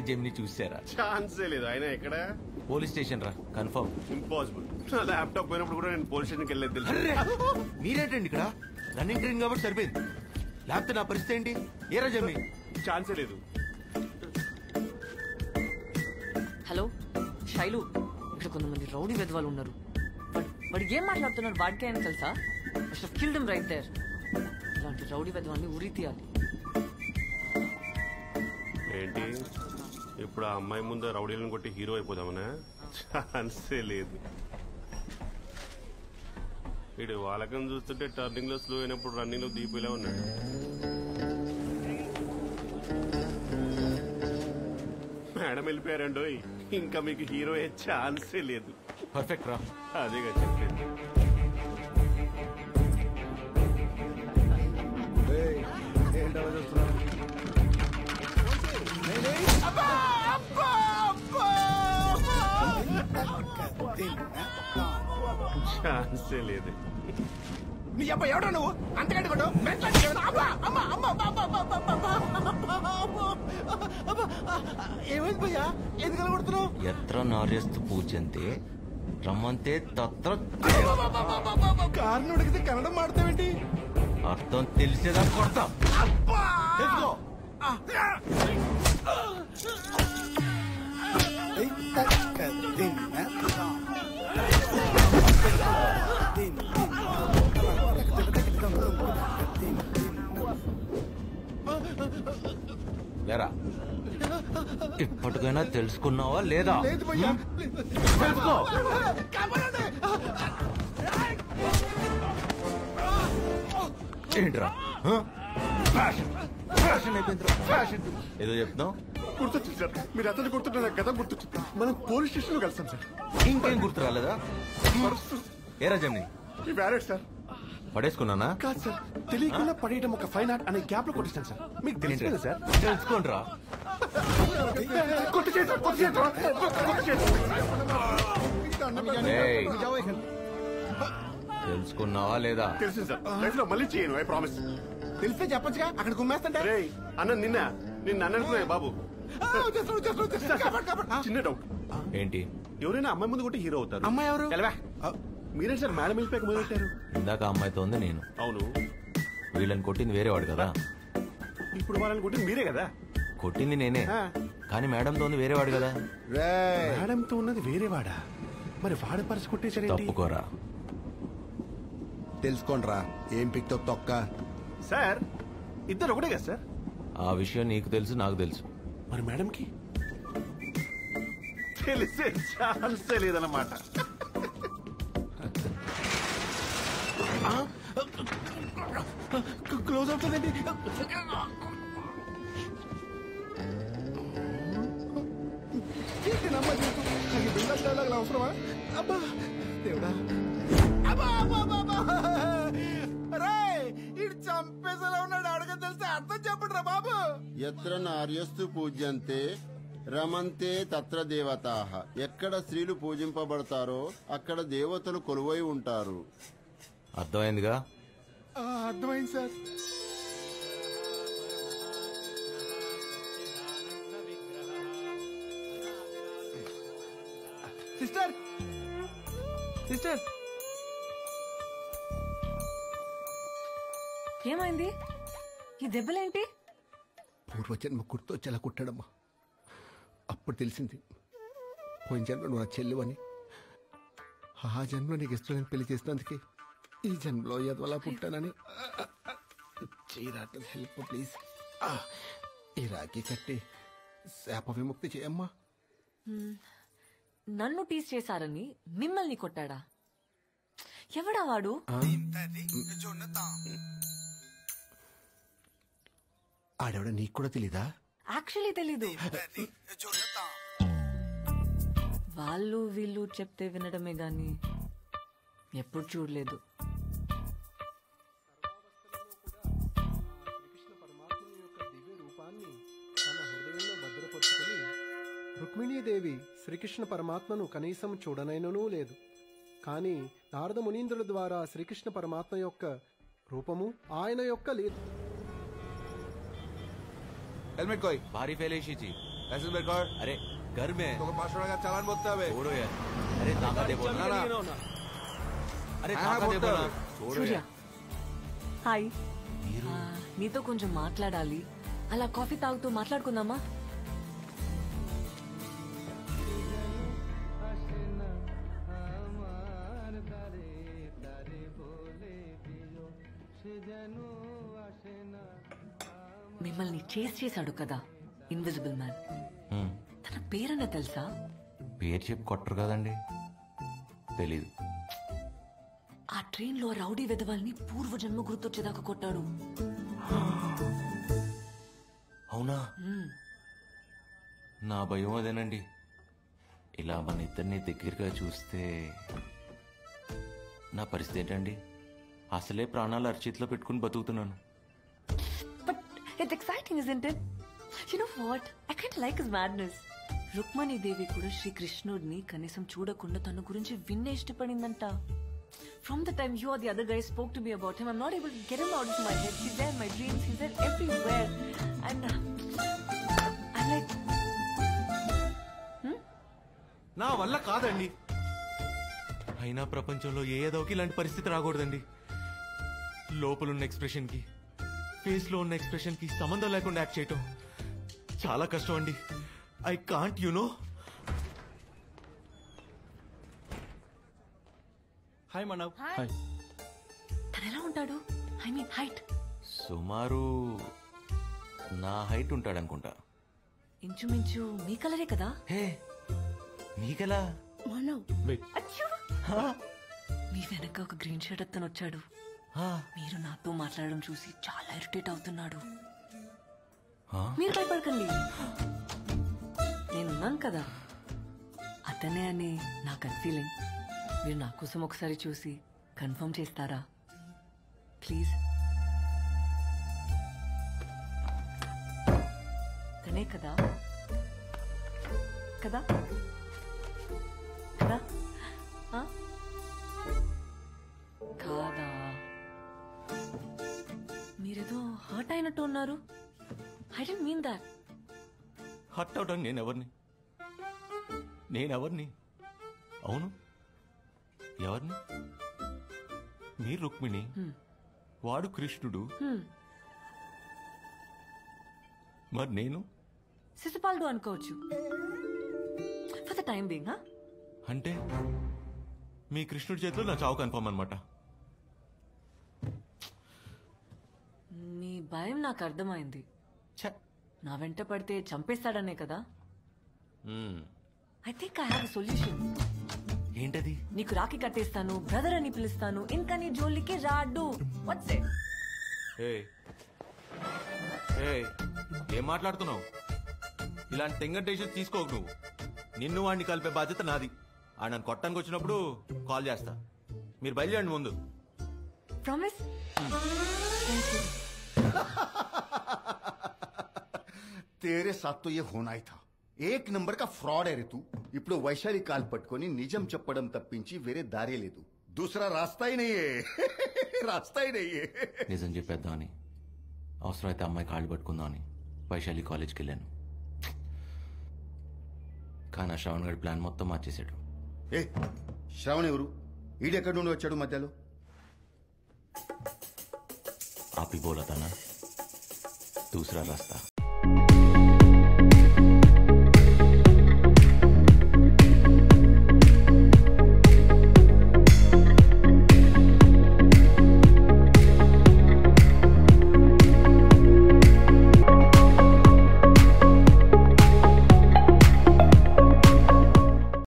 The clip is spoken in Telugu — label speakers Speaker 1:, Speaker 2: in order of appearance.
Speaker 1: జెమిని చూసారా?
Speaker 2: ఛాన్సే లేదు. ఆయన ఎక్కడ?
Speaker 1: పోలీస్ స్టేషన్ రా, కన్ఫర్మ్.
Speaker 2: ఇంపాసిబుల్. నా ల్యాప్టాప్ పోయినప్పుడు కూడా నేను పోలీస్ స్టేషన్కి వెళ్ళేది తెలుసు.
Speaker 1: మీరేంటండి ఇక్కడ? రన్నింగ్ ట్రైన్ కాబట్టి సరిపోయింది. లేకపోతే నా పరిస్థితి ఏంటి? ఏరా జెమిని?
Speaker 2: ఛాన్సే లేదు.
Speaker 3: హలో శైలు, ఇక్కడ కొంతమంది రౌడీ వెధవాలు ఉన్నారు. వాడు ఏం మాట్లాడుతున్నారు వాడికే అని తెలుసా? Killed him right there. ఇలాంటి రౌడీ వెధవాన్ని ఉరి తీయాలి.
Speaker 2: ఏంటి ఇప్పుడు ఆ అమ్మాయి ముందు రౌడీలను కొట్టి హీరో అయిపోదామనా? ఛాన్సే లేదు. వీడు వాళ్ళకం చూస్తుంటే టర్నింగ్ లో స్లో అయినప్పుడు రన్నింగ్ లో దీపిలా ఉన్నాడు. మేడం వెళ్ళిపోయారండో, ఇంకా మీకు హీరో అయ్యే ఛాన్సే లేదు.
Speaker 1: పర్ఫెక్ట్ రా.
Speaker 2: అదేగా చెప్పలేదు. ఛాన్సే లేదు.
Speaker 4: నీ అబ్బా ఎవడో నువ్వు అంతకంటే కొట్టు. ఏమైంది భయ్యా? ఎందుకలా కొడుతున్నావు?
Speaker 1: ఎత్ర నార్యస్తు పూజంతే రమ్మంతే తత్ర.
Speaker 4: కారుని ఉడికితే కన్నడం మాడతావేంటి?
Speaker 1: అర్థం తెలిసేదా కొడతాం. తెలుసుకో. లేరా, ఇప్పటికైనా తెలుసుకున్నావా లేదా?
Speaker 4: లేదు భయ్యా.
Speaker 1: తెలుసుకో. ఏంట్రా ఫ్యాషన్? ఫ్యాషన్ అయిపోయింది. ఫ్యాషన్ ఏదో చెప్తున్నావు.
Speaker 2: గుర్తొచ్చింది సార్, మీరు అతను గుర్తుంటే నాకు గత గుర్తొచ్చింది. మనం పోలీస్ స్టేషన్ లో కలిసాం సార్.
Speaker 1: ఇంకేం గుర్తు రాలేదా? ఏరా జమ్ని?
Speaker 2: ఈ వ్యాలెట్ సార్.
Speaker 1: పడేసుకున్నానా?
Speaker 2: కాదు సార్, తెలియకుండా పడేయడం ఒక ఫైన్ ఆర్ట్ అనే గ్యాప్ లో కొట్టిస్తాను సార్. మీకు తెలియదు సార్.
Speaker 1: తెలుసుకోండిరా. ఏయ్, తెలుసుకున్నావా లేదా?
Speaker 2: తెలుసు సార్. లైఫ్ లో మళ్ళీ చేయను, ఐ ప్రామిస్.
Speaker 4: తెలిస్తే చెప్పొచ్చుగా, అక్కడ కుమ్మేస్తంటే.
Speaker 2: రేయ్ అన్న, నిన్న అనుకున్నాయి బాబు. చిన్న డౌట్.
Speaker 1: ఏంటి?
Speaker 2: ఎవరైనా అమ్మాయి ముందు కొట్టి హీరో అవుతారు.
Speaker 4: అమ్మాయి ఎవరు?
Speaker 2: మీరే సార్ మేడం వెళ్ళిపోయాక మొదలు పెట్టారు.
Speaker 1: ఇందాక అమ్మాయితో ఉంది నేను.
Speaker 2: అవును.
Speaker 1: వీళ్ళని కొట్టింది వేరేవాడు కదా.
Speaker 2: ఇప్పుడు వాళ్ళని కొట్టింది మీరే కదా.
Speaker 1: కొట్టింది నేనే, కానీ మేడంతో ఉంది వేరేవాడు కదా.
Speaker 2: మేడంతో ఉన్నది వేరేవాడా? మరి వాడి పరిస్థితి కొట్టేసరి
Speaker 1: తప్పుకోరా.
Speaker 4: తెలుసుకోండిరా, ఏం పిక్తో తొక్క.
Speaker 2: సార్ ఇద్దరు ఒకటే కదా సార్?
Speaker 1: ఆ విషయం నీకు తెలుసు, నాకు తెలుసు.
Speaker 2: మరి మేడంకి తెలిసే ఛాన్సే లేదన్నమాట.
Speaker 4: క్లోజ్ అవుతుందండి. అవసరమా? అబ్బా దేవుడా, ఇటు చంపేసేలా ఉన్నాడు. అడగ తెలిస్తే అర్థం చెప్పండి రా బాబు.
Speaker 5: ఎత్ర నార్యస్తు పూజ్యంతే రమంతే తత్ర దేవతాః. ఎక్కడ స్త్రీలు పూజింపబడతారో అక్కడ దేవతలు కొలువై ఉంటారు.
Speaker 1: అర్థమైందిగా?
Speaker 4: అర్థమైంది సార్. సిస్టర్, సిస్టర్,
Speaker 3: ఏమైంది? ఈ దెబ్బలేంటి?
Speaker 4: పూర్వజన్మ గుర్తొచ్చేలా కుట్టాడమ్మా. అప్పుడు తెలిసింది పోయిన జన్మ నువ్వు నా చెల్లివని. ఆ జన్మ నీకు ఇష్టం పెళ్లి చేసినందుకే ఈ జన్మలో ఎదవలా పుట్టానని. చేయరాట్లేదు, హెల్ప్ ప్లీజ్. ఈ రాఖీ కట్టి శాప విముక్తి చేయమ్మా.
Speaker 3: నన్ను టీస్ చేశారని మిమ్మల్ని కొట్టాడా? ఎవడా వాడు?
Speaker 4: ఆడవిడ నీకు కూడా తెలీదా?
Speaker 3: యాక్చువల్లీ తెలీదు. వాళ్ళు వీళ్ళు చెప్తే వినడమే గాని ఎప్పుడు చూడలేదు.
Speaker 6: రుక్మిణీదేవి శ్రీకృష్ణ పరమాత్మను కనీసం చూడనైననూ లేదు. కానీ నారద మునీంద్రుల ద్వారా శ్రీకృష్ణ పరమాత్మ యొక్క రూపము ఆయన యొక్క లేదు.
Speaker 1: हेलमेट कोई भारी फैलेशी थी. पैसे रिकॉर्ड अरे घर में
Speaker 7: तो 500 का चालान बोलते हैं
Speaker 1: छोड़ो यार अरे दादा दे बोलना ना अरे दादा दे बोलना छोड़ो
Speaker 3: సూర్య
Speaker 1: यार
Speaker 3: హాయ్ నీతో కొంచెం మాట్లాడాలి అలా కాఫీ తాగుతూ మాట్లాడుకుందామా మిమ్మల్ని చేశాడు కదా ఇన్విజిబుల్ మ్యాన్ తన పేరన్న తెలుసా
Speaker 1: పేరు చెప్పి కొట్టరు కదండి తెలీదు
Speaker 3: ఆ ట్రైన్ లో రౌడీ వెధవాల్ని పూర్వజన్మ గుర్తొచ్చేదాకా కొట్టాడు
Speaker 1: అవునా నా భయం అదేనండి ఇలా మన ఇద్దరిని దగ్గరగా చూస్తే నా పరిస్థితి ఏంటండి అసలే ప్రాణాలు అరచేతిలో పెట్టుకుని బతుకుతున్నాను
Speaker 3: but it's exciting isn't it you know what I kind like his madness Rukmini Devi కూడా శ్రీకృష్ణుడిని కనీసం చూడకుండా తన గురించి విన్నే ఇష్టపడిందంట From the time you or the other guy spoke to me about him, I'm not able to get him out of my head. He's there in my dreams. He's there everywhere. And I'm like...
Speaker 1: నా వల్ల కాదండి అయినా ప్రపంచంలో ఏదోకి ఇలాంటి పరిస్థితి రాకూడదండి లోపలున్న ఎక్స్ప్రెషన్ కి ఫేస్ లో ఉన్న ఎక్స్ప్రెషన్ కి సంబంధం లేకుండా యాక్ట్ చేయటం చాలా కష్టం అండి ఐ కాంట్ యు నో
Speaker 7: हाय मनव
Speaker 3: हाय తను ఎలా ఉంటాడు ఐ మీన్ హైట్
Speaker 1: సుమారు నా హైట్ ఉంటాడనుకుంటా
Speaker 3: ఇంచుమించు మీ కలరే కదా
Speaker 1: హే నీకెలా
Speaker 3: అచ్చో మీ వెనక ఒక గ్రీన్ షర్ట్ అతను వచ్చాడు మీరు నాతో మాట్లాడడం చూసి చాలా ఇరిటేట్ అవుతున్నాడు మీరు భయపడకండి నేనున్నాను కదా అతనే అని నా గట్ ఫీలింగ్ మీరు నా కోసం ఒకసారి చూసి కన్ఫర్మ్ చేస్తారా ప్లీజ్ తనే కదా కదా కదా కాదా మీరేదో హర్ట్ అయినట్టు ఉన్నారు I don't mean that
Speaker 1: hurt అవడానికి నేనెవరిని అవును ఎవరిని మీరు రుక్మిణి వాడు కృష్ణుడు మరి నేను
Speaker 3: శిశుపాలుడు అనుకోవచ్చు ఫర్ ద టైం బీయింగ్
Speaker 1: అంటే మీ కృష్ణుడి చేతిలో నా చావు కన్ఫర్మ్ అనమాట
Speaker 3: మీ భయం నాకు అర్థమైంది నా వెంట పడితే చంపేస్తాడనే కదా I think I have solution
Speaker 1: ఏంటది
Speaker 3: నీకు రాఖీ కట్టేస్తాను బ్రదర్ అని పిలుస్తాను ఇంకా నీ జోలికి రాడు వాట్స్ ఇట్
Speaker 1: ఏం మాట్లాడుతున్నావు ఇలాంటి తెంగర్ డెసిషన్ తీసుకోకు నువ్వు నిన్ను వాడిని కలిపే బాధ్యత నాది ఆ నన్ను కొట్టడానికి వచ్చినప్పుడు కాల్ చేస్తా మీరు బయలుదేరండి ముందు
Speaker 3: ప్రామిస్
Speaker 8: तेरे साथ तो ये होना ही था एक नंबर का फ्रॉड है रे तू ఇప్పుడు వైశాలి కాల్ పట్టుకొని నిజం చెప్పడం తప్పించి వేరే దారే లేదు दूसरा रास्ता ही नहीं है रास्ता ही नहीं है
Speaker 1: నిజం చెప్పేద్దామని అవసరమైతే అమ్మాయి కాళ్ళు పట్టుకుందామని వైశాలి కాలేజ్కి వెళ్ళాను కానీ శ్రవణ్ గడి ప్లాన్ మొత్తం మార్చేశాడు
Speaker 8: ఏ శ్రవణ్ ఎవరు ఈడెక్కడి నుండి వచ్చాడు మధ్యలో
Speaker 1: आप ही बोला था ना दूसरा रास्ता